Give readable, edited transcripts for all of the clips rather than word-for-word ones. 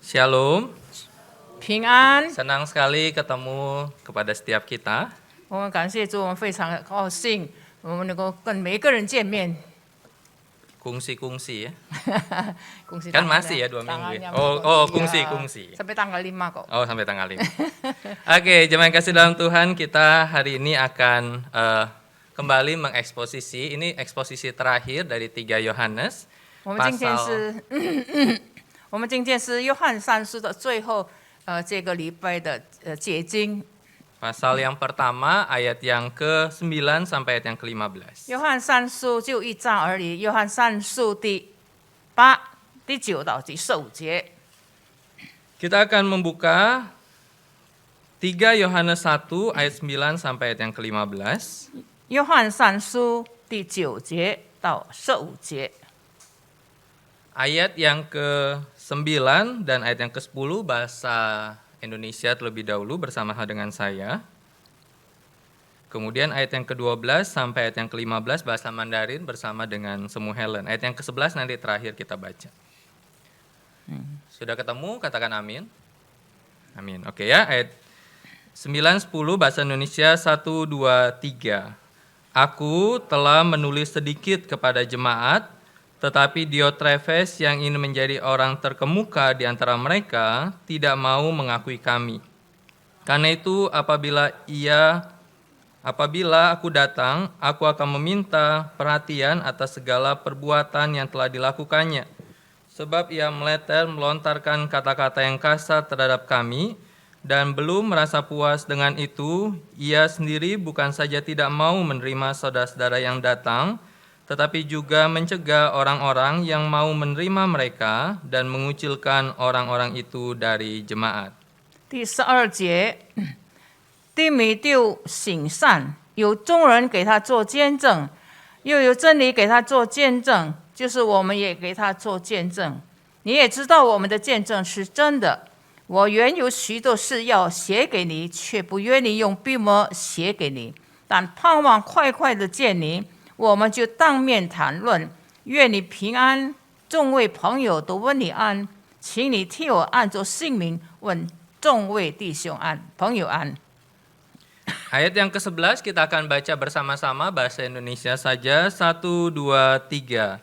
Shalom, 平安。 senang sekali ketemu kepada setiap kita. 我们感谢主，我们非常高兴，我们能够跟每一个人见面。 Kungsi-kungsi ya. 恭喜 Kan 大家 masih ya 2 minggu ya? tangannya Oh, mau- kungsi-kungsi. Sampai tanggal 5 kok. Oh, sampai tanggal 5. Oke, jemaat kasih dalam Tuhan, kita hari ini akan kembali mengeksposisi. Ini eksposisi terakhir dari 3 Yohanes. 我们今天是，我们今天是约翰三书的最后，这个礼拜的解经。 Pasal yang pertama, ayat yang ke-9 sampai ayat yang ke-15. 约翰三书就1章而已，约翰三书第8、第9到第15节。 Kita akan membuka 3 Yohanes 1 ayat 9 sampai ayat yang ke-15. 约翰三书第9节到15节。 Ayat yang ke-9 dan ayat yang ke-10 bahasa Indonesia terlebih dahulu bersama dengan saya. Kemudian ayat yang ke-12 sampai ayat yang ke-15 bahasa Mandarin bersama dengan Semu Helen. Ayat yang ke-11 nanti terakhir kita baca. Sudah ketemu? Katakan amin. Amin. Oke ya, ayat 9-10 bahasa Indonesia 1, 2, 3. Aku telah menulis sedikit kepada jemaat, tetapi Diotrefes yang ingin menjadi orang terkemuka di antara mereka tidak mau mengakui kami. Karena itu apabila aku datang, aku akan meminta perhatian atas segala perbuatan yang telah dilakukannya. Sebab ia melontarkan kata-kata yang kasar terhadap kami, dan belum merasa puas dengan itu, ia sendiri bukan saja tidak mau menerima saudara-saudara yang datang, tetapi juga mencegah orang-orang yang mau menerima mereka dan mengucilkan orang-orang itu dari jemaat. 第12节，弟米丢行善，有众人给他做见证，又有真理给他做见证，就是我们也给他做见证。你也知道我们的见证是真的。我原有许多事要写给你，却不愿意用笔墨写给你，但盼望快快的见你。 我们就当面谈论，愿你平安。众位朋友都问你安，请你替我按着姓名问众位弟兄安，朋友安。 Ayat yang ke-11 kita akan baca bersama-sama bahasa Indonesia saja. 1, 2, 3.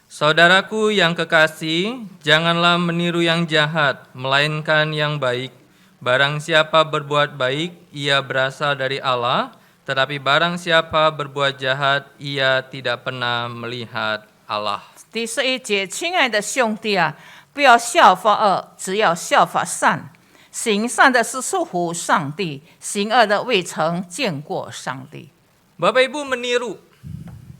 Saudaraku yang kekasih, janganlah meniru yang jahat, melainkan yang baik. Barang siapa berbuat baik, ia berasal dari Allah. Tetapi barang siapa berbuat jahat, ia tidak pernah melihat Allah. 第11节，亲爱的兄弟啊，不要效法恶，只要效法善。行善的是属乎上帝，行恶的未曾见过上帝。 Bapak Ibu meniru.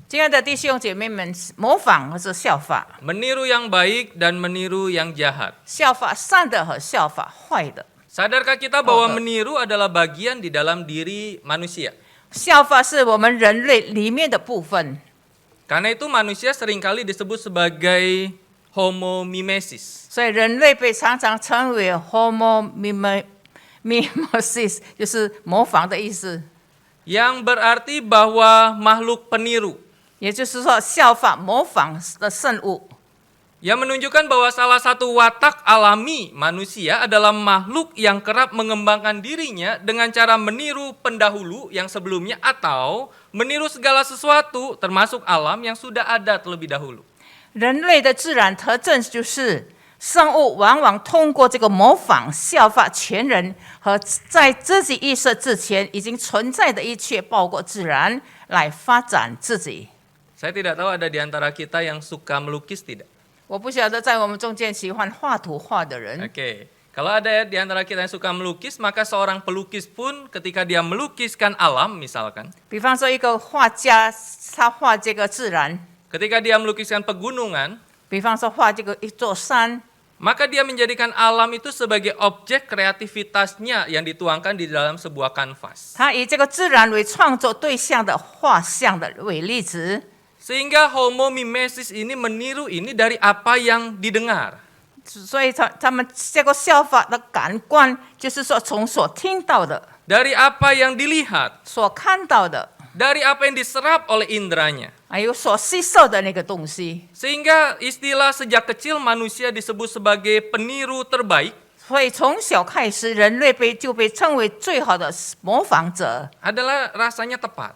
亲爱的弟兄姐妹们，模仿或是效法， Meniru yang baik dan meniru yang jahat. 效法善的和效法坏的。 Sadarkah kita bahwa meniru adalah bagian di dalam diri manusia? 效法是我们人类里面的部分。 Karena itu manusia seringkali disebut sebagai homo mimesis. 所以人类被常常称为 homo mimesis， 就是模仿的意思， Yang berarti bahwa makhluk peniru. 也就是说效法模仿的生物。 Yang menunjukkan bahwa salah satu watak alami manusia adalah makhluk yang kerap mengembangkan dirinya dengan cara meniru pendahulu yang sebelumnya atau meniru segala sesuatu termasuk alam yang sudah ada terlebih dahulu. 人类的自然特征就是生物往往通过这个模仿、效法前人和在自己意识之前已经存在的一切，包括自然，来发展自己。 Saya tidak tahu ada di antara kita yang suka melukis tidak? 我不晓得在我们中间喜欢画图画的人， Oke. Kalau ada di antara kita yang suka melukis, maka seorang pelukis pun ketika dia melukiskan alam misalkan, 比方说一个画家，他画这个自然， ketika dia melukiskan pegunungan, 比方说画这个一座山， maka dia menjadikan alam itu sebagai objek kreativitasnya yang dituangkan di dalam sebuah kanvas. 他以这个自然为创作对象的画像的为例子， Sehingga homo mimesis ini meniru ini dari apa yang didengar. 所以他们这个效法的感官，就是说从所听到的、 Dari apa yang dilihat. 所看到的， dari apa yang diserap oleh indranya. 还有所吸收的那个东西。 Sehingga istilah sejak kecil manusia disebut sebagai peniru terbaik 所以从小开始，人类就被称为最好的模仿者。 adalah rasanya tepat.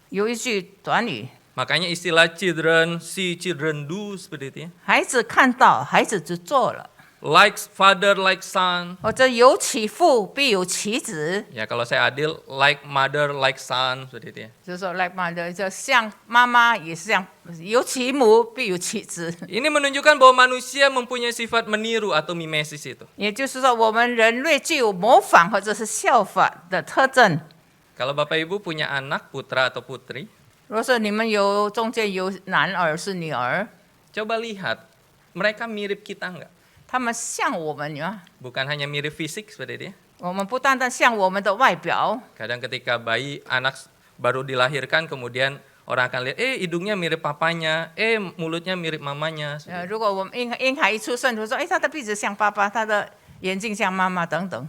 有一句短语： Makanya istilah children see, children do seperti itu ya. 孩子看到，孩子就做了。 Like father, like son. 或者有其父必有其子， Ya kalau saya adil, like mother, like son seperti itu ya. 就是说 like mother，就像妈妈也是这样，有其母必有其子。 Ini menunjukkan bahwa manusia mempunyai sifat meniru atau mimesis itu. 也就是说，我们人类具有模仿或者是效法的特征。 Kalau Bapak Ibu punya anak, putra atau putri, 如果说你们中间有男儿是女儿， coba lihat, mereka mirip kita nggak? 他们像我们呀， Bukan hanya mirip fisik seperti itu ya. 我们不单单像我们的外表， Kadang ketika bayi, anak baru dilahirkan, kemudian orang akan lihat, hidungnya mirip papanya, mulutnya mirip mamanya. 如果我们婴孩一出生就说，他的鼻子像爸爸，他的眼睛像妈妈等等。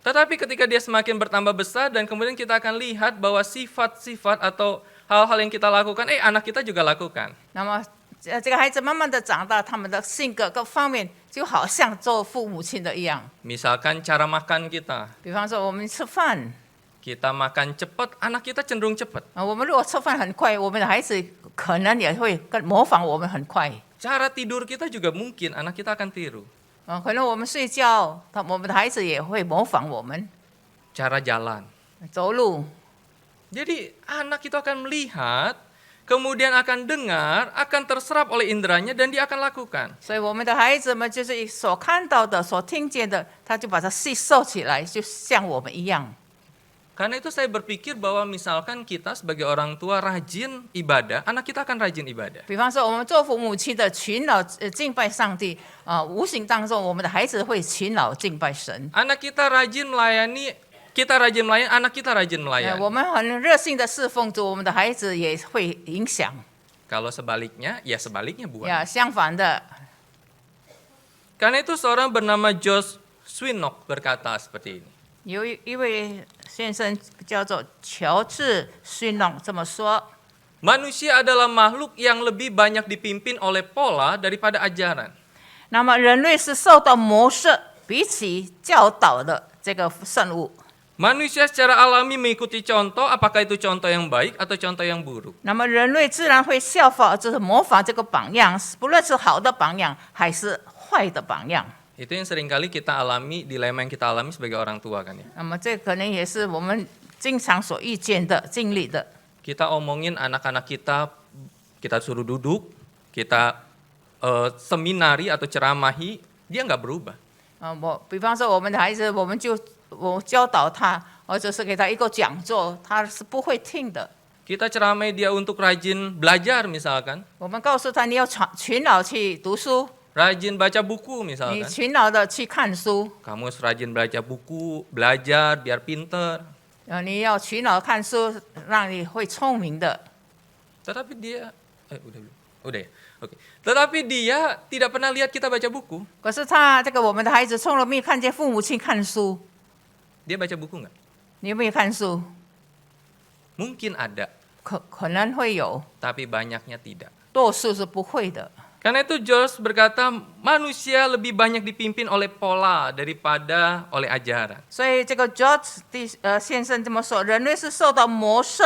Tetapi ketika dia semakin bertambah besar dan kemudian kita akan lihat bahwa sifat-sifat atau hal-hal yang kita lakukan, anak kita juga lakukan. 那么这个孩子慢慢的长大，他们的性格各方面就好像做父母亲的一样。 Misalkan cara makan kita, 比方说我们吃饭， kita makan cepat, anak kita cenderung cepat. 我们如果吃饭很快，我们的孩子可能也会模仿我们很快。 Cara tidur kita juga mungkin anak kita akan tiru. 可能我们睡觉，我们的孩子也会模仿我们 Cara jalan. 走路。 Jadi anak itu akan melihat, kemudian akan dengar, akan terserap oleh inderanya dan dia akan lakukan. 所以我们的孩子们就是所看到的、所听见的，他就把它吸收起来，就像我们一样。 Karena itu saya berpikir bahwa misalkan kita sebagai orang tua rajin ibadah, anak kita akan rajin ibadah. 比方说，我们做父母亲的勤劳敬拜上帝无形当中，我们的孩子会勤劳敬拜神。 Anak kita rajin melayani, kita rajin melayani, anak kita rajin 我 melayani. 们很热心的侍奉主，我们的孩子也会影响。 Kalau sebaliknya, ya sebaliknya bukan. 相反的， Karena itu seorang bernama Josh Swinnock berkata seperti ini. 有一位先生叫做乔治逊弄这么说： Manusia adalah makhluk yang lebih banyak dipimpin oleh pola daripada ajaran. 那么人类是受到模式比起教导的这个生物。 Manusia secara alami mengikuti contoh, apakah itu contoh yang baik atau contoh yang buruk. 那么人类自然会效法，就是模仿这个榜样，不论是好的榜样还是坏的榜样。 Itu yang seringkali kita alami, dilema yang kita alami sebagai orang tua kan ya. 那么这可能也是我们经常所遇见的、经历的。 Kita omongin anak-anak kita, kita suruh duduk, kita seminari atau ceramahi, dia nggak berubah. 比方说我们的孩子，我教导他，或者是给他一个讲座，他是不会听的。 Kita ceramai dia untuk rajin belajar misalkan, 我们告诉他，你要勤劳去读书， rajin baca buku 你 misalkan. 勤劳的去看书， Kamu harus rajin baca buku, belajar biar pinter. 你要勤劳看书，让你会聪明的。 Tetapi dia, udah belum? Udah ya, oke. Tetapi dia tidak pernah lihat kita baca buku. 可是我们的孩子从来没有看见父母亲看书， Dia baca buku nggak? 你有没有看书？ Mungkin ada, 可能会有， tapi banyaknya tidak. 多数是不会的。 Karena itu George berkata, manusia lebih banyak dipimpin oleh pola daripada oleh ajaran. 所以这个 George 先生这么说，人类是受到模式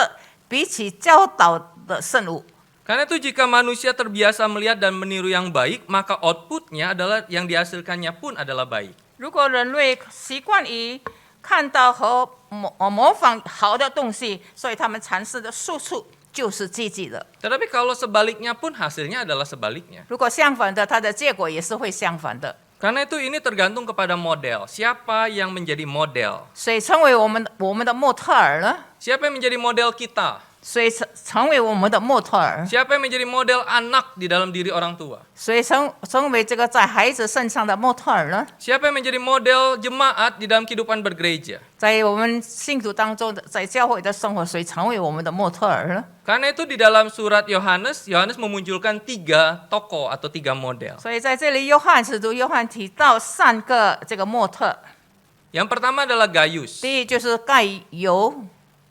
比起教导的生物。 Karena itu jika manusia terbiasa melihat dan meniru yang baik, maka outputnya adalah yang dihasilkannya pun adalah baik. 如果人类习惯于看到和模仿好的东西，所以他们产生的输出就是积极的。 Tetapi kalau sebaliknya pun hasilnya adalah sebaliknya. 如果相反的，它的结果也是会相反的。 Karena itu ini tergantung kepada model. Siapa yang menjadi model? 谁成为我们的模特儿呢？ Siapa yang menjadi model kita? 谁成为我们的模特儿？ Siapa yang menjadi model anak di dalam diri orang tua? 谁成为这个在孩子身上的模特儿呢？ Siapa yang menjadi model jemaat di dalam kehidupan bergereja? 在我们信徒当中，在教会的生活，谁成为我们的模特儿呢？ Karena itu di dalam surat Yohanes memunculkan 3 tokoh atau 3 model. 所以在这里，使徒约翰提到3个这个模特。 Yang pertama adalah Gaius. 第一就是盖尤，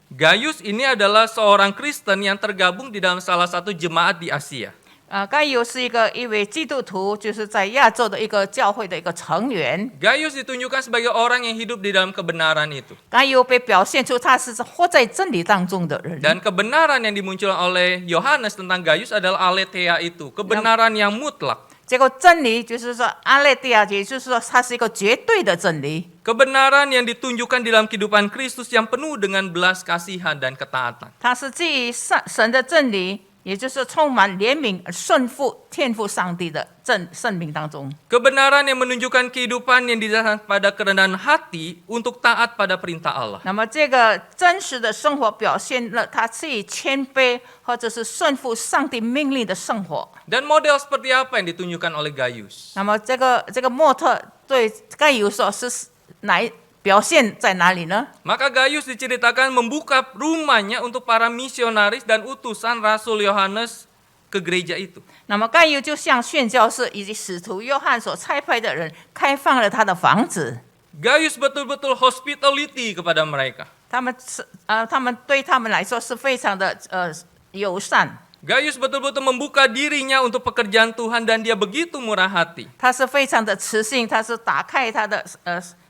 Gaius ini adalah seorang Kristen yang tergabung di dalam salah satu jemaat di Asia. 该有是一位基督徒，就是在亚洲的一个教会的一个成员。 Gaius ditunjukkan sebagai orang yang hidup di dalam kebenaran itu. 该有被表现出他是活在真理当中的人。 Dan kebenaran yang dimunculkan oleh Yohanes tentang Gaius adalah aletheia itu, kebenaran yang mutlak. 这个真理就是说，阿列蒂亚，也就是说，它是一个绝对的真理。 Kebenaran yang ditunjukkan di dalam kehidupan Kristus yang penuh dengan belas kasihan dan ketaatan. 它是基于神的真理，也就是充满怜悯、顺服天父上帝的生命当中。 Kebenaran yang menunjukkan kehidupan yang didasarkan pada kerendahan hati untuk taat pada perintah Allah. 那么，这个真实的生活表现了他是以谦卑或者是顺服上帝命令的生活。 Dan model seperti apa yang ditunjukkan oleh Gaius? 那么，这个模特对该有说是表现在哪里呢？ Maka Gaius diceritakan membuka rumahnya untuk para misionaris dan utusan Rasul Yohanes ke gereja itu. 那么，该有就向宣教士以及使徒约翰所差派的人开放了他的房子。 Gaius betul-betul hospitality kepada mereka. 他们对他们来说是非常的友善。 Gaius betul-betul membuka dirinya untuk pekerjaan Tuhan dan dia begitu murah hati. 他是非常的慈信，他是打开他的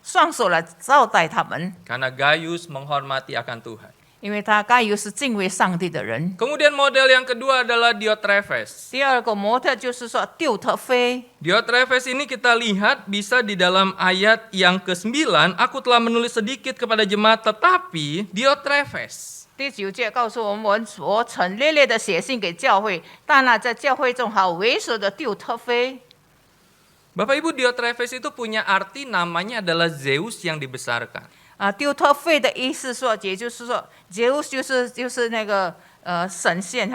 双手来招待他们， Karena Gaius menghormati akan Tuhan. 因为他该有是敬畏上帝的人。 Kemudian model yang kedua adalah Diotrephes. 第二个模特就是说丢特菲， Diotrephes ini kita lihat bisa di dalam ayat yang ke-9. Aku telah menulis sedikit kepada jemaat, tetapi Diotrephes. 第9节告诉我们，我曾烈烈的写信给教会，但那在教会中好猥琐的丢特菲。 Bapak Ibu, Diotrephes itu punya arti namanya adalah Zeus yang dibesarkan. 丢特菲的意思说，也就是说，Zeus就是那个神仙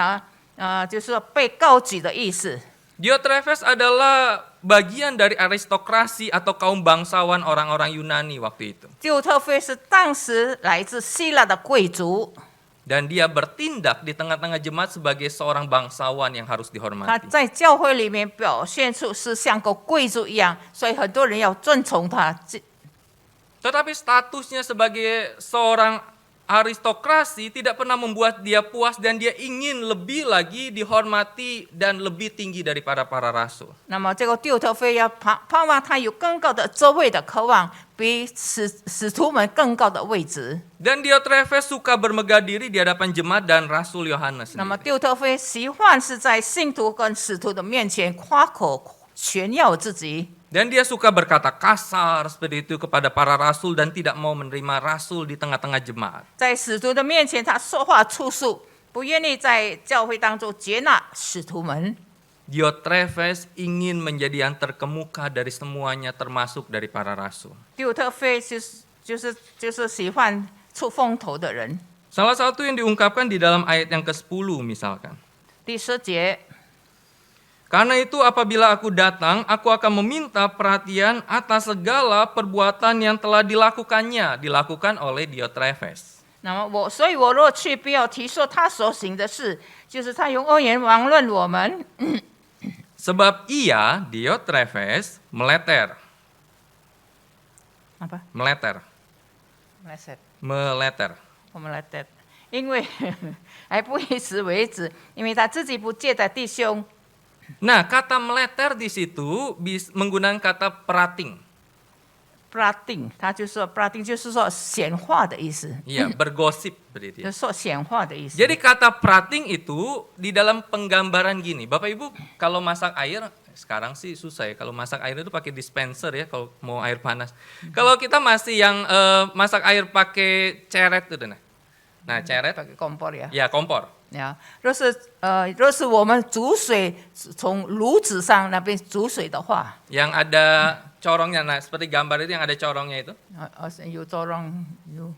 就是说被高举的意思。 Diotrephes adalah bagian dari aristokrasi atau kaum bangsawan orang-orang Yunani waktu itu. 丢特菲是当时来自希腊的贵族。 Dan dia bertindak di tengah-tengah jemaat sebagai seorang bangsawan yang harus 他 dihormati. 在教会里面表现出是像个贵族一样，所以很多人要尊崇他。 Tetapi statusnya sebagai seorang aristokrasi tidak pernah membuat dia puas dan dia ingin lebih lagi dihormati dan lebih tinggi daripada para rasul. 那么这个丢特菲要盼望他有更高的座位的渴望，比使徒们更高的位置。 Dan Diotrephes suka bermegah diri di hadapan jemaat dan Rasul Yohanes 那么 sendiri. 丢特菲喜欢是在信徒跟使徒的面前夸口炫耀自己。 Dan dia suka berkata kasar seperti itu kepada para rasul dan tidak mau menerima rasul di tengah-tengah jemaat. 在使徒的面前，他说话粗俗，不愿意在教会当中接纳使徒们。 Diotrephes ingin menjadi yang terkemuka dari semuanya termasuk dari para rasul. 丢特菲就是喜欢出风头的人。 Salah satu yang diungkapkan di dalam ayat yang ke-10 misalkan. 第10节。 Karena itu apabila aku datang, aku akan meminta perhatian atas segala perbuatan yang telah dilakukan oleh Diotrephes. 那么所以我若去，不要提说他所行的事，就是他用恶言妄论我们。 Sebab ia, Diotrephes, meleter. Apa? Meleter. Meleset， Meleter. 我们来的，因为还不以此为止，因为他自己不接待弟兄。 Nah, kata meleter di situ menggunakan kata prating. prating，他就说 prating 就是说显化的意思， Iya, bergosip berarti. 就是说显化的意思。 Jadi kata prating itu di dalam penggambaran gini. Bapak Ibu kalau masak air, sekarang sih susah ya. Kalau masak air itu pakai dispenser ya kalau mau air panas. Kalau kita masih yang masak air pakai ceret itu nah ceret pakai kompor ya。 ya kompor. 呀，若是我们煮水从炉子上那边煮水的话， Yang ada corongnya, nah seperti gambar itu yang ada corongnya itu. 有作用有。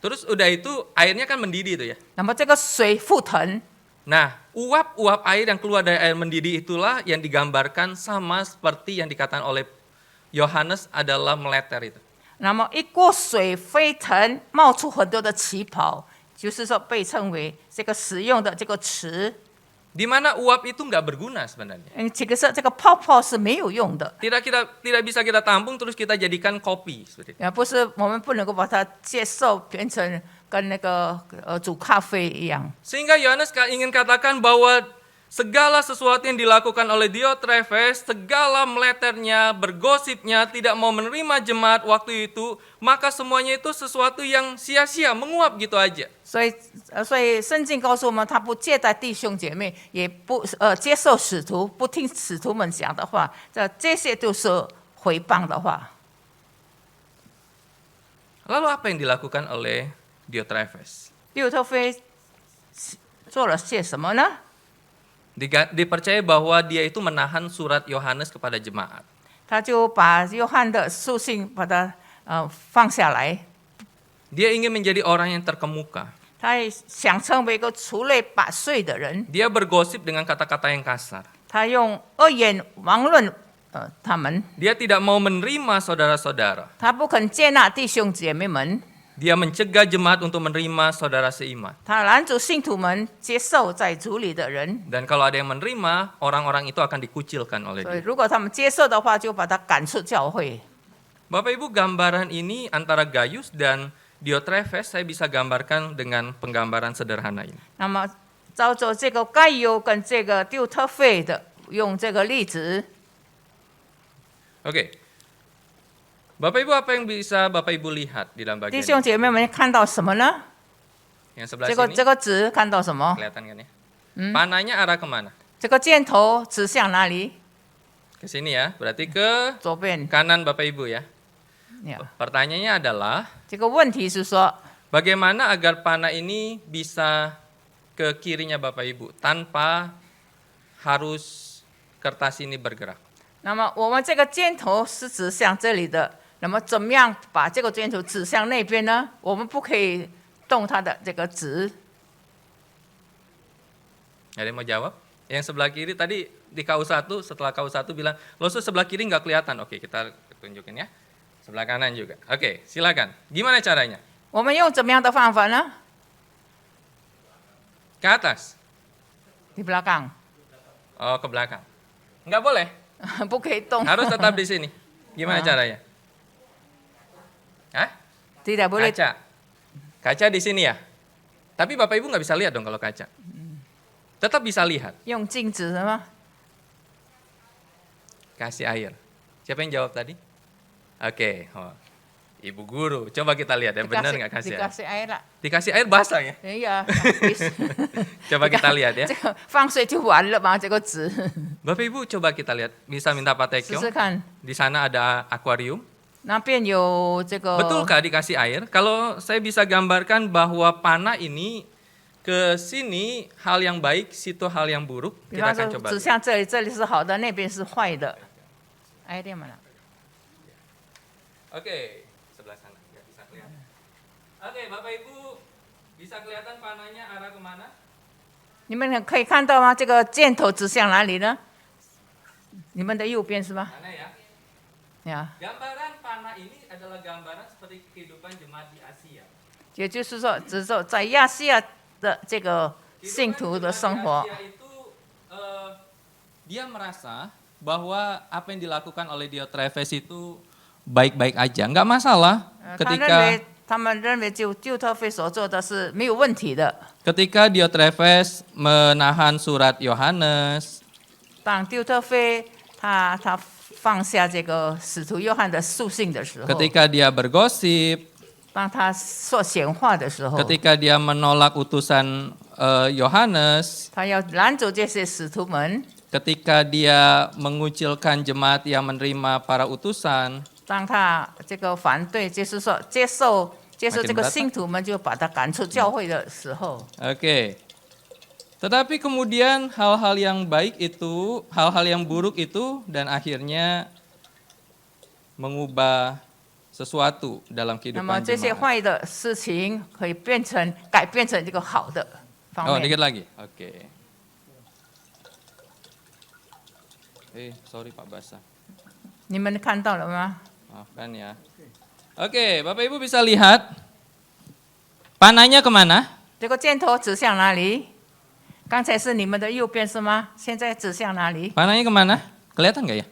Terus udah itu airnya kan mendidih itu ya. 那么这个水沸腾， Nah, uap-uap air yang keluar dari air mendidih itulah yang digambarkan sama seperti yang dikatakan oleh Yohanes adalah meleter itu. 那么一锅水沸腾，冒出很多的气泡，就是说被称为这个使用的这个词。 Di mana uap itu nggak berguna sebenarnya. 这个泡泡是没有用的， Tidak bisa kita tampung terus kita jadikan kopi seperti itu. 不是我们不能够把它接受变成跟那个煮咖啡一样。 Sehingga Yohanes ingin katakan bahwa segala sesuatu yang dilakukan oleh Diotrephes, segala meleternya, bergosipnya, tidak mau menerima jemaat waktu itu, maka semuanya itu sesuatu yang sia-sia, menguap gitu aja. 所以圣经告诉我们，他不接待弟兄姐妹，也不接受使徒，不听使徒们讲的话，这些都是毁谤的话。 Lalu apa yang dilakukan oleh Diotrephes? 六特菲做了些什么呢？ Dipercaya bahwa dia itu menahan surat Yohanes kepada jemaat. 他就把约翰的书信把它放下来， Dia ingin menjadi orang yang terkemuka. 他也想成为一个出类拔萃的人。 Dia bergosip dengan kata-kata yang kasar. 他用恶言妄论他们， Dia tidak mau menerima saudara-saudara. 他不肯接纳弟兄姐妹们， Dia mencegah jemaat untuk menerima saudara seiman. 他拦阻信徒们接受在主里的人。 Dan kalau ada yang menerima, orang-orang itu akan dikucilkan oleh 所以 dia. 如果他们接受的话，就把他赶出教会。 Bapak Ibu, gambaran ini antara Gaius dan Diotrephes saya bisa gambarkan dengan penggambaran sederhana ini. 那么照着这个盖尤跟这个丢特费的，用这个例子， Oke. Bapak Ibu, apa yang bisa Bapak Ibu lihat di dalam 弟 bagian 兄 ini? 姐妹们看到什么呢？ Yang sebelah 这个 sini 这个纸看到什么？ kelihatan kan ya? Panahnya arah kemana? 这个箭头指向哪里？ Ke sini ya, berarti ke 左边。 kanan Bapak Ibu ya. 呀 Pertanyaannya adalah, 这个问题是说， bagaimana agar panah ini bisa ke kirinya Bapak Ibu tanpa harus kertas ini bergerak? 那么我们这个箭头是指向这里的，那么怎么样把这个箭头指向那边呢？我们不可以动它的这个纸。 Ada yang mau jawab? Yang sebelah kiri tadi di KU1, setelah KU1 bilang, losus sebelah kiri nggak kelihatan. Oke, kita tunjukin ya. Sebelah kanan juga. Oke, silakan. Gimana caranya? 我们用怎么样的方法呢？ Ke atas? di belakang， Oh, ke belakang. Nggak boleh. 不可以动。 Harus tetap di sini. Gimana caranya? Hah? Tidak boleh. Kaca. Kaca di sini ya? Tapi Bapak Ibu nggak bisa lihat dong kalau kaca. Tetap bisa lihat. 用镜子的吗？ Kasih air. Siapa yang jawab tadi? Oke. Oh. Ibu guru. Coba kita lihat ya. Benar nggak kasih air? dikasih air lah。 Dikasih air basah ya? 哎呀，habis Coba kita lihat ya. 这个放水就完了吗？这个纸， Bapak Ibu coba kita lihat. Bisa minta Pak 试 Tekyong. 试看。 Di sana ada akuarium. 那边有这个 Betulkah dikasih air? Kalau saya bisa gambarkan bahwa panah ini ke sini hal yang baik, situ hal yang buruk. 比 Kita 方 akan 说 coba 指 lihat. 向这里，这里是好的，那边是坏的。哎，对吗？ Oke, sebelah sana. Nggak bisa kelihatan. Oke, Bapak Ibu bisa kelihatan panahnya arah kemana? 你们可以看到吗？这个箭头指向哪里呢？你们的右边是吧？ Mana ya? 呀， Gambaran panah ini adalah gambaran seperti kehidupan jemaat di Asia. 也就是说，只是在亚细亚的这个信 Kehidupan 徒的 jemaat 生 di 活， Asia itu dia merasa bahwa apa yang dilakukan oleh Diotrephes itu baik-baik aja, nggak masalah 他们认为就丢特菲所做的是没有问题的。 ketika Diotrephes menahan surat Yohanes, 当丢特菲他放下这个使徒约翰的书信的时候， ketika dia bergosip, 当他说闲话的时候， ketika dia menolak utusan Yohanes, 他要拦阻这些使徒们。 ketika dia mengucilkan jemaat yang menerima para utusan, 当他这个反对，就是说接受这个信徒们，就把他赶出教会的时候， Oke. Tetapi kemudian hal-hal yang baik itu, hal-hal yang buruk itu dan akhirnya mengubah sesuatu dalam 那么 kehidupan 这些 jemaat. 坏的事情可以改变成这个好的方 Oh, 面。 dikit lagi. Oke. Sorry Pak Basah. 你们看到了吗？ Maafkan ya. Oke, Bapak Ibu bisa lihat panahnya kemana? 这个箭头指向哪里？刚才是你们的右边是吗？现在指向哪里？ Panahnya kemana? Kelihatan nggak ya?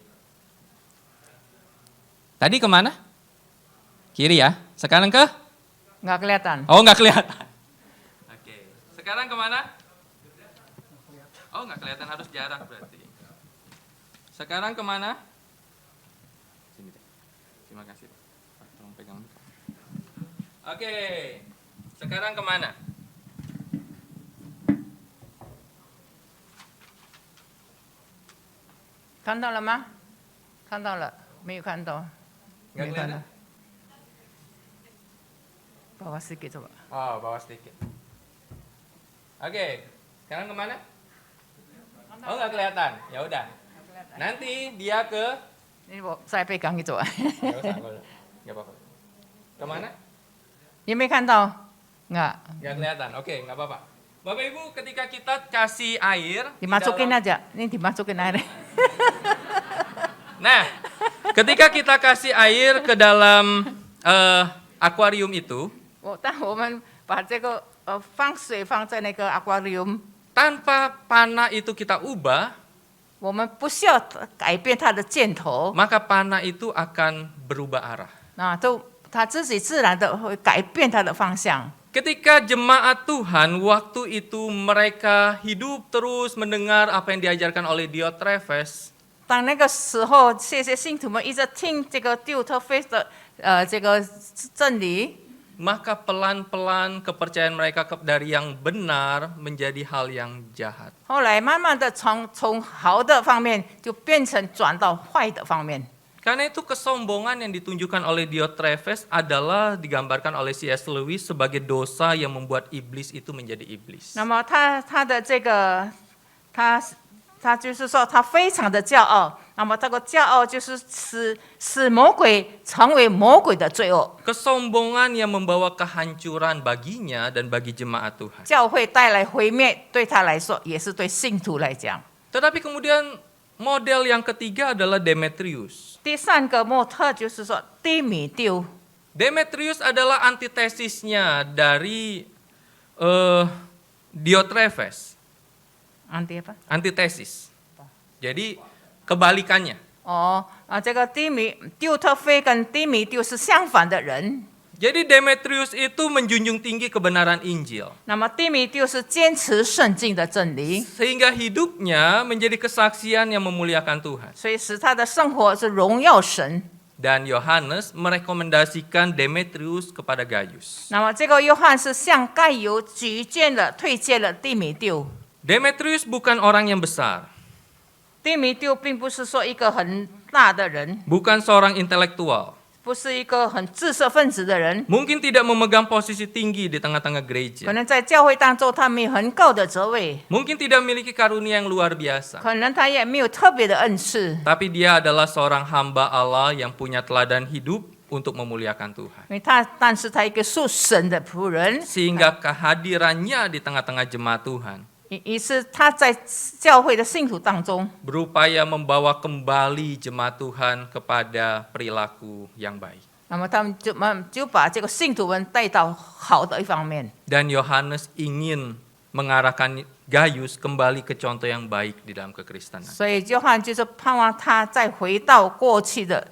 Tadi kemana? Kiri ya. Sekarang ke nggak kelihatan. Oh, nggak kelihatan. Oke. Sekarang kemana? Oh, nggak kelihatan, harus jarak berarti. Sekarang kemana? Sini deh. Terima kasih. Pak, tolong pegang. Oke. Sekarang kemana? Kan到了吗？看到了，没有看到。 Nggak kelihatan. Bawah sedikit coba. Oh, bawah sedikit. Oke. Sekarang kemana? Oh, nggak kelihatan. Ya udah. Nanti dia ke. Ini saya pegang gitu. Nggak usah, nggak apa-apa. Kemana? 你没看到？nggak. Nggak kelihatan. Oke, nggak apa-apa. Bapak Ibu, ketika kita kasih air, Dimasukin di dalam- aja. Ini dimasukin air. Nah, ketika kita kasih air ke dalam akuarium itu, 但我们把这个放水放在那个 aquarium， tanpa panah itu kita ubah, 我们不需要改变它的箭头， maka panah itu akan berubah arah. 它自己自然的会改变它的方向。 Ketika jemaat Tuhan waktu itu mereka hidup terus mendengar apa yang diajarkan oleh Diotrephes, 当那个时候，这些信徒们一直听这个丢特菲的这个真理， maka pelan-pelan kepercayaan mereka dari yang benar menjadi hal yang jahat. 后来慢慢的从好的方面就变成转到坏的方面。 Karena itu kesombongan yang ditunjukkan oleh Diotrephes adalah digambarkan oleh C.S. Lewis sebagai dosa yang membuat iblis itu menjadi iblis. 那么他的这个他就是说他非常的骄傲，那么这个骄傲就是使魔鬼成为魔鬼的罪恶， Kesombongan yang membawa kehancuran baginya dan bagi jemaat Tuhan. 教会带来毁灭，对他来说也是对信徒来讲。 Tetapi kemudian model yang ketiga adalah Demetrius. 第三个模特就是说低米丢， Demetrius adalah antitesisnya dari Diotrephes. Antitesis. Jadi kebalikannya. 这个丢特菲跟低米丢是相反的人。 Jadi Demetrius itu menjunjung tinggi kebenaran Injil. 那么低米丢是坚持圣经的真理， Sehingga hidupnya menjadi kesaksian yang memuliakan Tuhan. 所以使他的生活是荣耀神。 Dan Yohanes merekomendasikan Demetrius kepada Gaius. 那么这个约翰是向该犹举荐了、推荐了低米丢。 Demetrius bukan orang yang besar, 低米丢并不是说一个很大的人， bukan seorang intelektual, 不是一个很知识分子的人， mungkin tidak memegang posisi tinggi di tengah-tengah 可 gereja, 能在教会当中他没有很高的职位， mungkin tidak memiliki karunia yang luar biasa. 可能他也没有特别的恩赐， Tapi dia adalah seorang hamba Allah yang punya teladan hidup untuk memuliakan Tuhan. 因为但是他一个属神的仆人， Sehingga kehadirannya di tengah-tengah jemaat Tuhan 于是他在教会的信徒当中， berupaya membawa kembali jemaat Tuhan kepada perilaku yang baik. 那么他们就把这个信徒们带到好的一方面。 Dan Yohanes ingin mengarahkan Gaius kembali ke contoh yang baik di dalam kekristenan. 所以约翰就是盼望他再回到过去的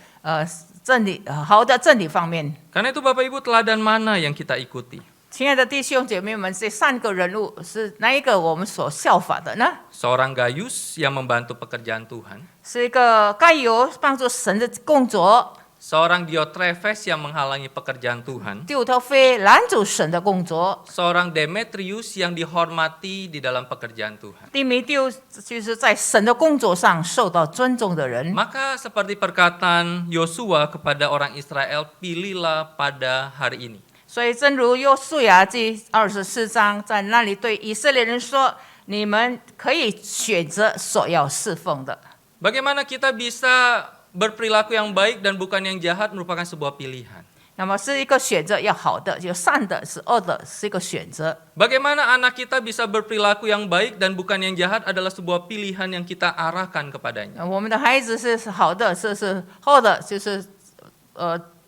真理好的真理方面。 Karena itu Bapak Ibu, teladan mana yang kita ikuti? 亲爱的弟兄姐妹们，这三个人物是哪一个我们所效法的呢？ Seorang Gaius yang membantu pekerjaan Tuhan, 是一个该有帮助神的工作， seorang Diotrephes yang menghalangi pekerjaan Tuhan, 丢特菲拦阻神的工作， seorang Demetrius yang dihormati di dalam pekerjaan Tuhan. 低米丢就是在神的工作上受到尊重的人。 Maka seperti perkataan Yosua kepada orang Israel, pilihlah pada hari ini. 所以，正如约书亚记24章在那里对以色列人说：“你们可以选择所要侍奉的。” Bagaimana kita bisa berperilaku yang baik dan bukan yang jahat merupakan sebuah pilihan. 那么是一个选择，要好的，有善的，是恶的，是一个选择。 Bagaimana anak kita bisa berperilaku yang baik dan bukan yang jahat adalah sebuah pilihan yang kita arahkan kepadanya. 我们的孩子是好的，是好的，就是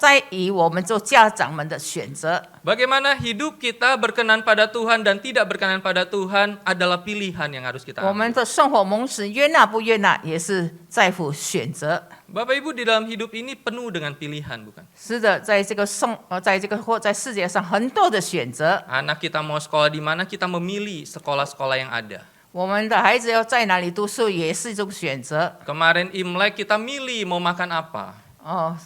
在于我们做家长们的选择。 Bagaimana hidup kita berkenan pada Tuhan dan tidak berkenan pada Tuhan adalah pilihan yang harus kita 我们 ambil. 的生活模式悦纳不悦纳，也是在乎选择。 Bapak Ibu di dalam hidup ini penuh dengan pilihan, bukan? 是的，在这个在世界上很多的选择， Anak kita mau sekolah di mana, kita memilih sekolah-sekolah yang ada. 我们的孩子要在哪里读书也是一种选择。 Kemarin Imlek kita milih mau makan apa. 哦，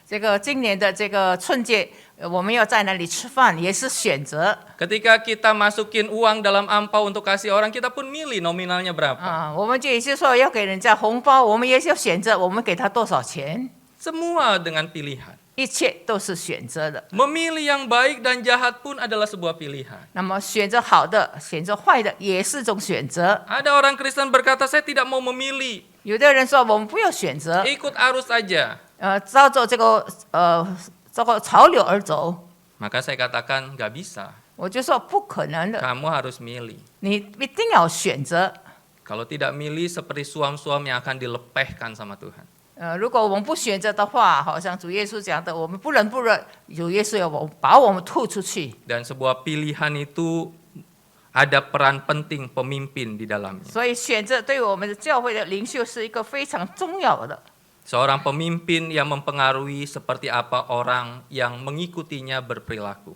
这个今年的这个春节，我们要在哪里吃饭也是选择。 Ketika kita masukin uang dalam ampau untuk kasih orang, kita pun milih nominalnya berapa. 啊，我们就也是说要给人家红包，我们也是要选择我们给他多少钱， Semua dengan pilihan. 一切都是选择的。 Memilih yang baik dan jahat pun adalah sebuah pilihan. 那么选择好的，选择坏的也是一种选择。 Ada orang Kristen berkata, saya tidak mau memilih, 有的人说我们不要选择， ikut arus aja. 照着这个潮流而走。 Maka saya katakan, nggak bisa. 我就说不可能的， Kamu harus milih. 你一定要选择。 Kalau tidak milih, seperti suam-suam yang akan dilepehkan sama Tuhan. 如果我们不选择的话，好像主耶稣讲的，我们不冷不热，主耶稣要把我们吐出去。 Dan sebuah pilihan itu ada peran penting pemimpin di dalamnya. 所以选择对我们的教会的领袖是一个非常重要的。 Seorang pemimpin yang mempengaruhi seperti apa orang yang mengikutinya berperilaku.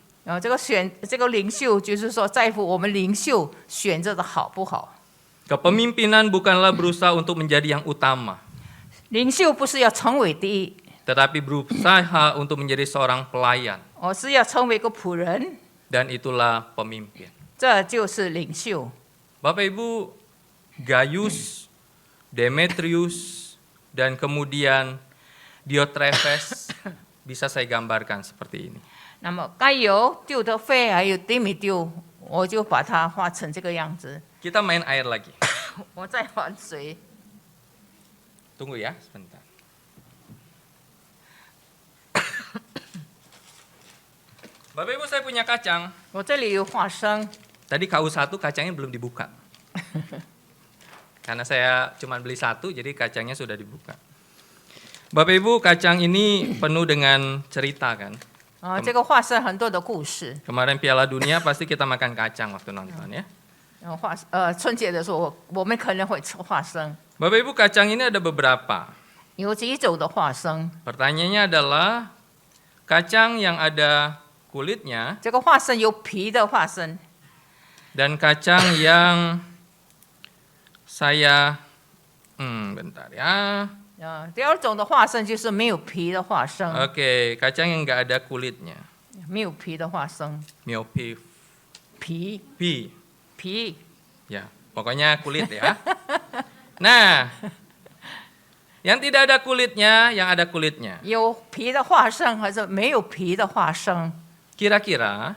这个领袖就是说，在乎我们领袖选择的好不好。 Kepemimpinan bukanlah berusaha untuk menjadi yang utama, 领袖不是要成为第一， tetapi berusaha untuk menjadi seorang pelayan. 而是要成为一个仆人， Dan itulah pemimpin. 这就是领袖。 Bapak Ibu, Gaius, Demetrius, dan kemudian Diotrephes bisa saya gambarkan seperti ini. 那么该有丢德费还有迪米丢，我就把它画成这个样子。 Kita main air lagi. 我在玩水。 Tunggu ya, sebentar. Bapak Ibu, saya punya kacang. 我这里有花生， Tadi KU1 kacangnya belum dibuka. Karena saya cuma beli satu, jadi kacangnya sudah dibuka. Bapak Ibu, kacang ini penuh dengan cerita kan. 这个花生很多的故事。 Kemarin Piala Dunia pasti kita makan kacang waktu nonton ya. 春节的时候，我们可能会吃花生， Bapak Ibu, kacang ini ada beberapa. 有几种的花生。 Pertanyaannya adalah, kacang yang ada kulitnya 这个花生有皮的花生， dan kacang yang saya bentar ya. 第二种的花生就是没有皮的花生， Oke, kacang yang nggak ada kulitnya. 没有皮的花生， Myopi, 皮 pi, 皮。 ya, pokoknya kulit ya. Nah, yang tidak ada kulitnya, yang ada kulitnya. 有皮的花生还是没有皮的花生？ Kira-kira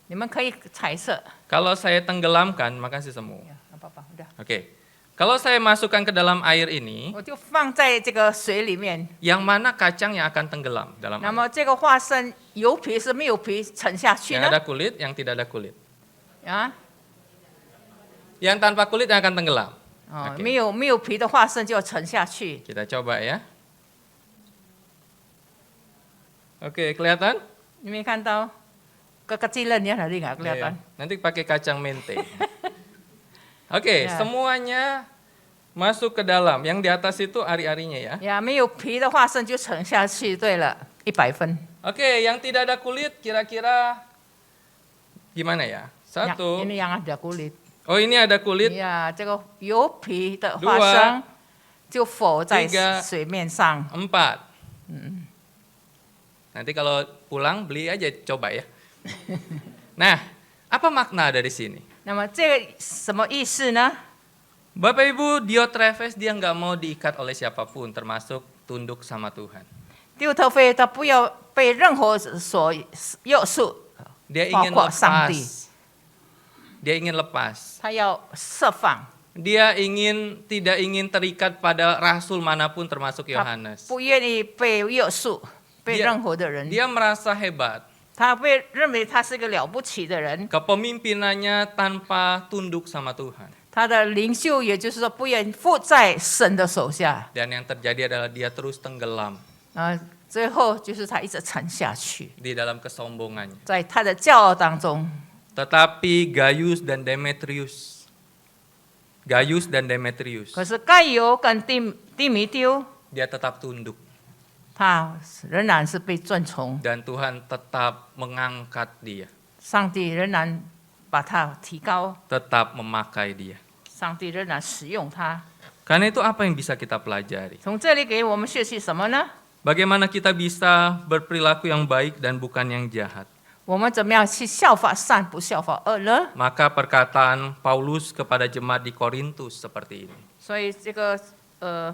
你们可以猜测。 kalau saya tenggelamkan, makasih semua. 爸爸，udah， Oke, kalau saya masukkan ke dalam air ini, 我就放在这个水里面。 yang mana kacang yang akan tenggelam dalam 那 air? 么这个花生有皮是没有皮沉下去 Yang 呢？ ada kulit, yang tidak ada kulit. 啊， Yang tanpa kulit yang akan tenggelam. 哦， OK 没有皮的花生就要沉下去。 Kita coba ya. Oke, kelihatan? 你没看到？kekecilan ya tadi nggak kelihatan. Iya, nanti pakai kacang mente. Oke, Ya. semuanya masuk ke dalam. Yang di atas itu ari-arinya ya. 呀，没有皮的花生就沉下去。对了，100分。 Oke, yang tidak ada kulit kira-kira gimana ya? Satu. Ini yang ada kulit. Oh, ini ada kulit. 呀，这个有皮的花生就浮在水面上。 4. Nanti kalau pulang beli aja coba ya. Nah, apa makna dari sini? 那么这个什么意思呢？ Bapak Ibu, Diotrephes dia nggak mau diikat oleh siapapun, termasuk tunduk sama Tuhan. 丢特菲他不要被任何所约束， Dia ingin 包括上帝， lepas. Dia ingin lepas. 他要释放， Dia tidak ingin terikat pada rasul manapun termasuk Yohanes. 不愿意被约束，被任何的人。 Dia merasa hebat. 他被认为他是个了不起的人， Kepemimpinannya tanpa tunduk sama Tuhan. 他的领袖也就是说不愿服在神的手下。 Dan yang terjadi adalah dia terus tenggelam. 最后就是他一直沉下去， di dalam kesombongannya. 在他的骄傲当中。 Tetapi Gaius dan Demetrius, 可是盖尤跟蒂米丢， dia tetap tunduk 他仍然是被尊崇， dan Tuhan tetap mengangkat dia, 上帝仍然把他提高， tetap memakai dia. 上帝仍然使用他。 Karena itu apa yang bisa kita pelajari? 从这里给我们学习什么呢？ Bagaimana kita bisa berperilaku yang baik dan bukan yang jahat? 我们怎么样去效法善，不效法恶呢？ Maka perkataan Paulus kepada jemaat di Korintus seperti ini. 所以这个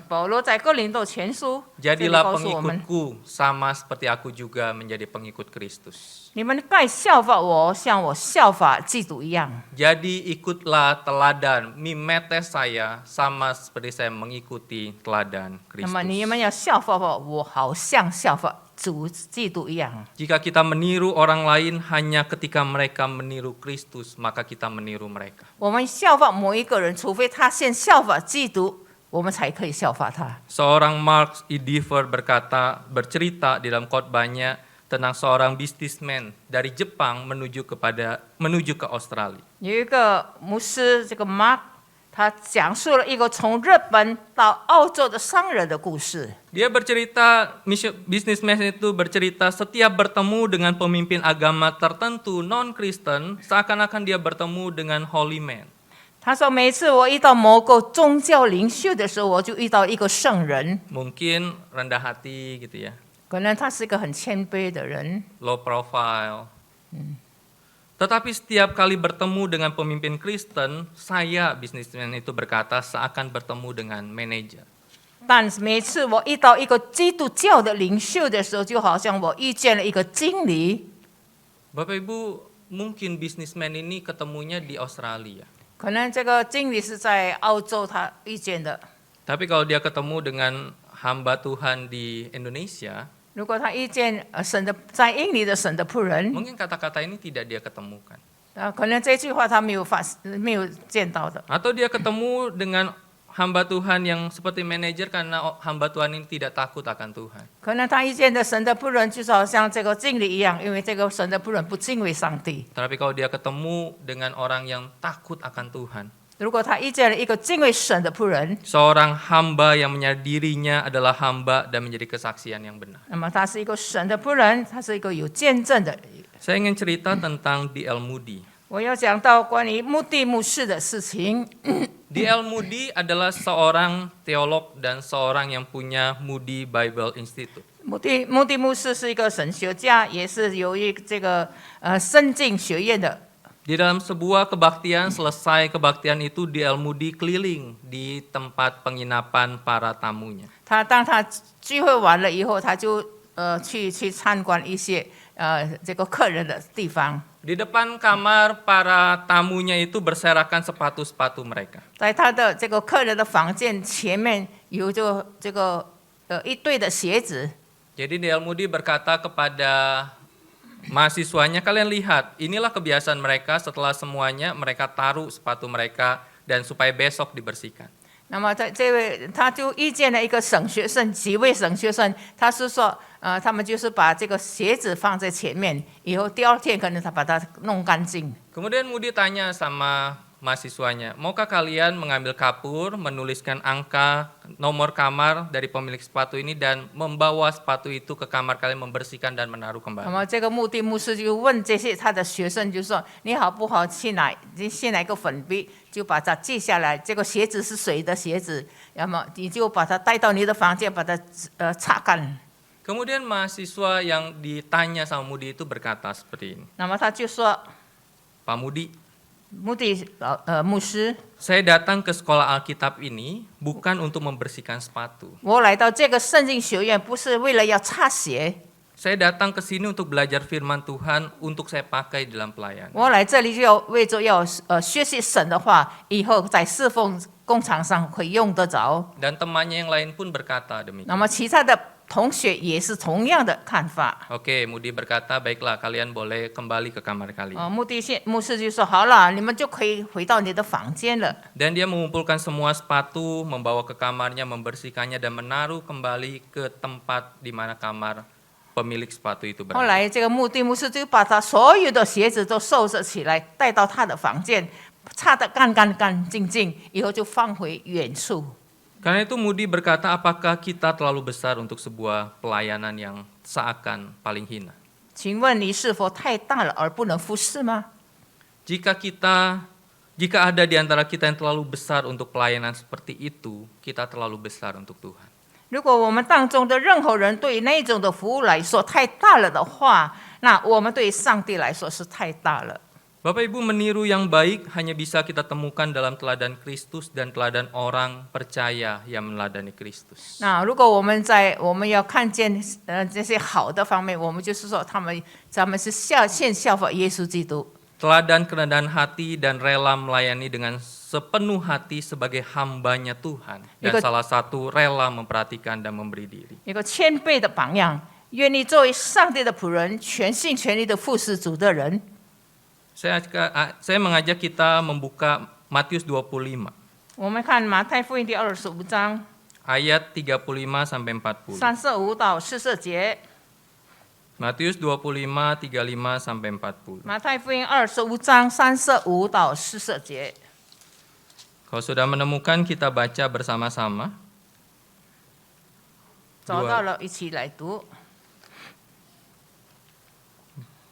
保罗在哥林多前书这里 Jadilah 告诉我们， pengikutku sama seperti aku juga menjadi pengikut Kristus. 你们该效法我，像我效法基督一样。 Jadi ikutlah teladan, mimetes saya sama seperti saya mengikuti teladan 那么你 Kristus. 们要效法我，好像效法主基督一样。 Jika kita meniru orang lain hanya ketika mereka meniru Kristus, maka kita meniru mereka. 我们效法某一个人，除非他先效法基督，我们才可以效法他。 Seorang Mark E. Dever bercerita di dalam khotbahnya tentang seorang businessman dari Jepang menuju ke Australia. 有一个牧师，这个 Mark， 他讲述了一个从日本到澳洲的商人的故事。 Dia bercerita, businessman itu bercerita setiap bertemu dengan pemimpin agama tertentu non-Kristen, seakan-akan dia bertemu dengan holy man. 他说，每次我遇到某个宗教领袖的时候，我就遇到一个圣人， Mungkin rendah hati gitu ya, 可能他是一个很谦卑的人， low profile. Tetapi setiap kali bertemu dengan pemimpin Kristen, saya businessman itu berkata seakan bertemu dengan manajer. 但每次我遇到一个基督教的领袖的时候，就好像我遇见了一个经理。 Bapak Ibu, mungkin businessman ini ketemunya di Australia. 可能这个经理是在澳洲他遇见的， Tapi kalau dia ketemu dengan hamba Tuhan di Indonesia, 如果他遇见神的在印尼的神的仆人， mungkin kata-kata ini tidak dia ketemukan. 可能这句话他没有见到的。 Atau dia ketemu dengan hamba Tuhan yang seperti manajer karena hamba Tuhan ini tidak takut akan Tuhan. 可能他遇见的神的仆人就是好像这个经理一样，因为这个神的仆人不敬畏上帝。 Tapi kalau dia ketemu dengan orang yang takut akan Tuhan, 如果他遇见了一个敬畏神的仆人， seorang hamba yang menyadari dirinya adalah hamba dan menjadi kesaksian yang benar. 那么他是一个神的仆人，他是一个有见证的。 Saya ingin cerita tentang D.L. Moody. 我要讲到关于穆蒂牧师的事情。 D.L. Moody adalah seorang teolog dan seorang yang punya Moody Bible Institute. 穆蒂牧师是一个神学家，也是有这个圣经学院的。 Di dalam sebuah kebaktian, selesai kebaktian itu D.L. Moody keliling di tempat penginapan para tamunya. 当他聚会完了以后，他就去参观一些这个客人的地方。 Di depan kamar para tamunya itu berserakan sepatu-sepatu mereka. 在他的这个客人的房间前面有这个一堆的鞋子。 Jadi D.L. Moody berkata kepada mahasiswanya, kalian lihat, inilah kebiasaan mereka setelah semuanya mereka taruh sepatu mereka dan supaya besok dibersihkan. 那么这位他就遇见了一个省学生，几位省学生，他是说，他们就是把这个鞋子放在前面，以后第二天可能他把它弄干净。 Kemudian Moody tanya sama mahasiswanya, maukah kalian mengambil kapur, menuliskan angka, nomor kamar dari pemilik sepatu ini dan membawa sepatu itu ke kamar kalian membersihkan dan menaruh 那 kembali. 么这个穆蒂牧师就问这些他的学生，就说你好不好去拿一个粉笔，就把它记下来，这个鞋子是谁的鞋子，那么你就把它带到你的房间，把它擦干。 Kemudian mahasiswa yang ditanya sama Moody itu berkata seperti ini, 那么他就说， Pak Moody, 穆蒂牧师， saya datang ke sekolah Alkitab ini bukan untuk membersihkan sepatu. 我来到这个圣经学院不是为了要擦鞋， Saya datang ke sini untuk belajar firman Tuhan untuk saya pakai dalam pelayanan. 我来这里就要为着要学习神的话，以后在侍奉工厂上会用得着。 Dan temannya yang lain pun berkata demikian. 那么其他的同学也是同样的看法。 Oke, Moody berkata, baiklah kalian boleh kembali ke kamar kalian. 牧师就说好了，你们就可以回到你的房间了。 Dan dia mengumpulkan semua sepatu, membawa ke kamarnya, membersihkannya dan menaruh kembali ke tempat di mana kamar pemilik sepatu itu 后 berada. 来这个牧师就把他所有的鞋子都收拾起来，带到他的房间，擦得干净净，以后就放回原处。 Karena itu Moody berkata, apakah kita terlalu besar untuk sebuah pelayanan yang seakan paling hina? 请问你是否太大了而不能服侍吗？ Jika ada di antara kita yang terlalu besar untuk pelayanan seperti itu, kita terlalu besar untuk Tuhan. 如果我们当中的任何人对于那种的服务来说太大了的话，那我们对于上帝来说是太大了。 Bapak Ibu, meniru yang baik hanya bisa kita temukan dalam teladan Kristus dan teladan orang percaya yang meneladani Kristus. 那如果我们要看见这些好的方面，我们就是说咱们是效法耶稣基督。 Teladan kerendahan hati dan rela melayani dengan sepenuh hati sebagai hambanya Tuhan. Dan Ikut- salah satu rela memperhatikan dan memberi diri. 一个谦卑的榜样，愿意作为上帝的仆人，全心全力的服侍主的人。 Saya mengajak kita membuka Matius 25, 我们看马太福音第25章 ayat 35 sampai 40. 35到40节。 Matius 25, 35 sampai 40. 马太福音25章35到40节。 Kalau sudah menemukan, kita baca bersama-sama. 找到了，一起来读。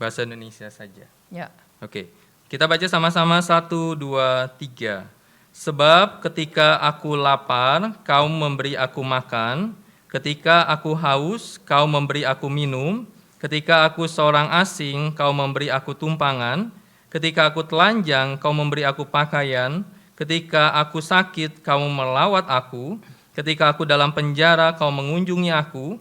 Bahasa Indonesia saja. Ya. Oke, kita baca sama-sama 1, 2, 3. Sebab ketika aku lapar, kau memberi aku makan. Ketika aku haus, kau memberi aku minum. Ketika aku seorang asing, kau memberi aku tumpangan. Ketika aku telanjang, kau memberi aku pakaian. Ketika aku sakit, kau melawat aku. Ketika aku dalam penjara, kau mengunjungi aku.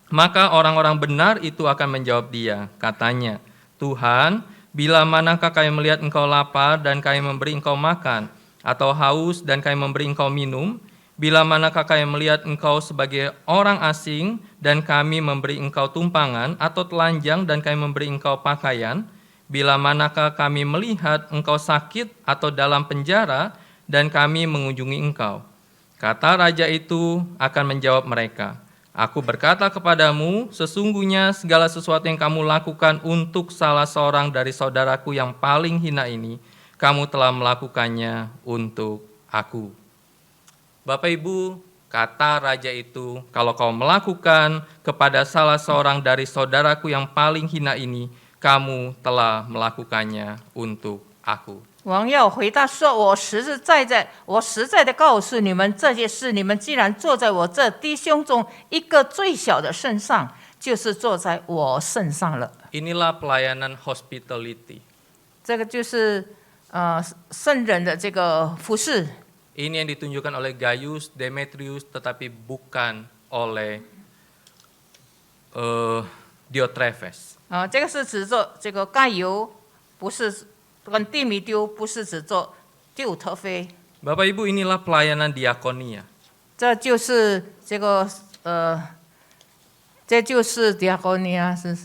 Maka orang-orang benar itu akan menjawab dia, katanya, Tuhan, bila manakah kami melihat engkau lapar dan kami memberi engkau makan, atau haus dan kami memberi engkau minum? Bila manakah kami melihat engkau sebagai orang asing dan kami memberi engkau tumpangan, atau telanjang dan kami memberi engkau pakaian? Bila manakah kami melihat engkau sakit atau dalam penjara dan kami mengunjungi engkau? Kata raja itu akan menjawab mereka, Aku berkata kepadamu, sesungguhnya segala sesuatu yang kamu lakukan untuk salah seorang dari saudaraku yang paling hina ini, kamu telah melakukannya untuk aku. Bapak Ibu, kata raja itu, kalau kau melakukan kepada salah seorang dari saudaraku yang paling hina ini, kamu telah melakukannya untuk aku. 王要回答说：“我实在的告诉你们，这件事你们既然坐在我这弟兄中一个最小的身上，就是坐在我身上了。” Inilah pelayanan hospitality. 这个就是圣人的这个服侍。 Ini yang ditunjukkan oleh Gaius Demetrius, tetapi bukan oleh Diotrephes. 这个是指着这个盖油，不是跟地米丢，不是指着丢特菲。 Bapak Ibu, inilah pelayanan diakonia. 这就是这个这就是 diakonia 是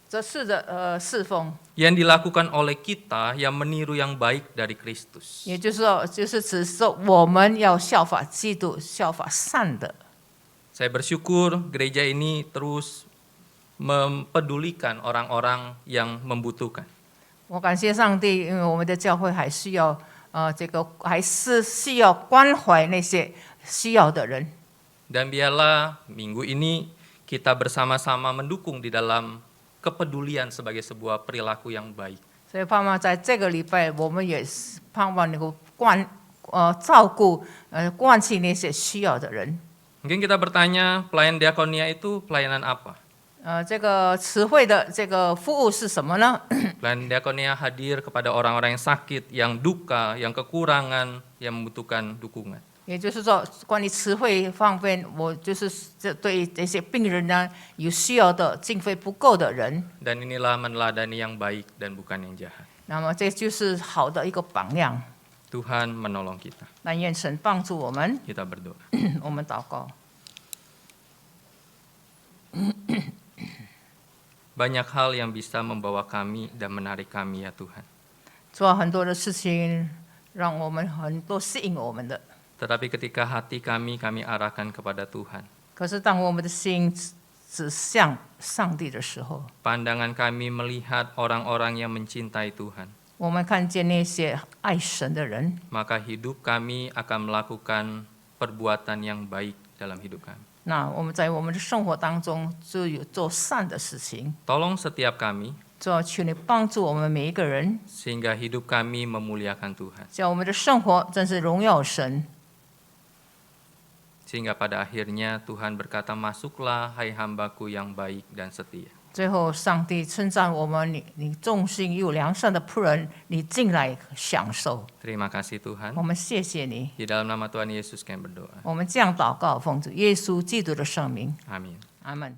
这是的侍奉， Yang dilakukan oleh kita yang meniru yang baik dari Kristus. 也就是说，就是指说我们要效法基督，效法善的。 Saya bersyukur gereja ini terus mempedulikan orang-orang yang membutuhkan. 我感谢上帝，因为我们的教会还需要还是需要关怀那些需要的人。 Dan biarlah minggu ini kita bersama-sama mendukung di dalam kepedulian sebagai sebuah perilaku yang baik. 所以盼望在这个礼拜，我们也是盼望能够照顾关心那些需要的人。 Mungkin kita bertanya, pelayan diakonia itu pelayanan apa? 这个词汇的这个服务是什么呢？ Pelayan diakonia hadir kepada orang-orang yang sakit, yang duka, yang kekurangan, yang membutuhkan dukungan. 也就是说，关于词汇方面，我就是对这些病人呢，有需要的经费不够的人， Dan inilah meneladani yang baik dan bukan yang jahat. 那么这就是好的一个榜样。 Tuhan menolong kita. 但愿神帮助我们， Kita berdoa. 我们祷告。 Banyak hal yang bisa membawa kami dan menarik kami ya Tuhan. 做很多的事情，让我们很多吸引我们的。 Tetapi ketika hati kami arahkan kepada Tuhan. 可是当我们的心指向上帝的时候， pandangan kami melihat orang-orang yang mencintai Tuhan, 我们看见那些爱神的人， maka hidup kami akan melakukan perbuatan yang baik dalam hidup kami. 那我们在我们的生活当中就有做善的事情。 Tolong setiap kami 主要求你帮助我们每一个人， sehingga hidup kami memuliakan Tuhan. 叫我们的生活真是荣耀神。 Sehingga pada akhirnya Tuhan berkata, masuklah hai hambaku yang baik dan setia. 最后，上帝称赞我们，你忠心又良善的仆人，你进来享受。 Terima kasih Tuhan. 我们谢谢你， Di dalam nama Tuhan Yesus kami berdoa. 我们这样祷告，奉主耶稣基督的圣名， Amin. 阿门。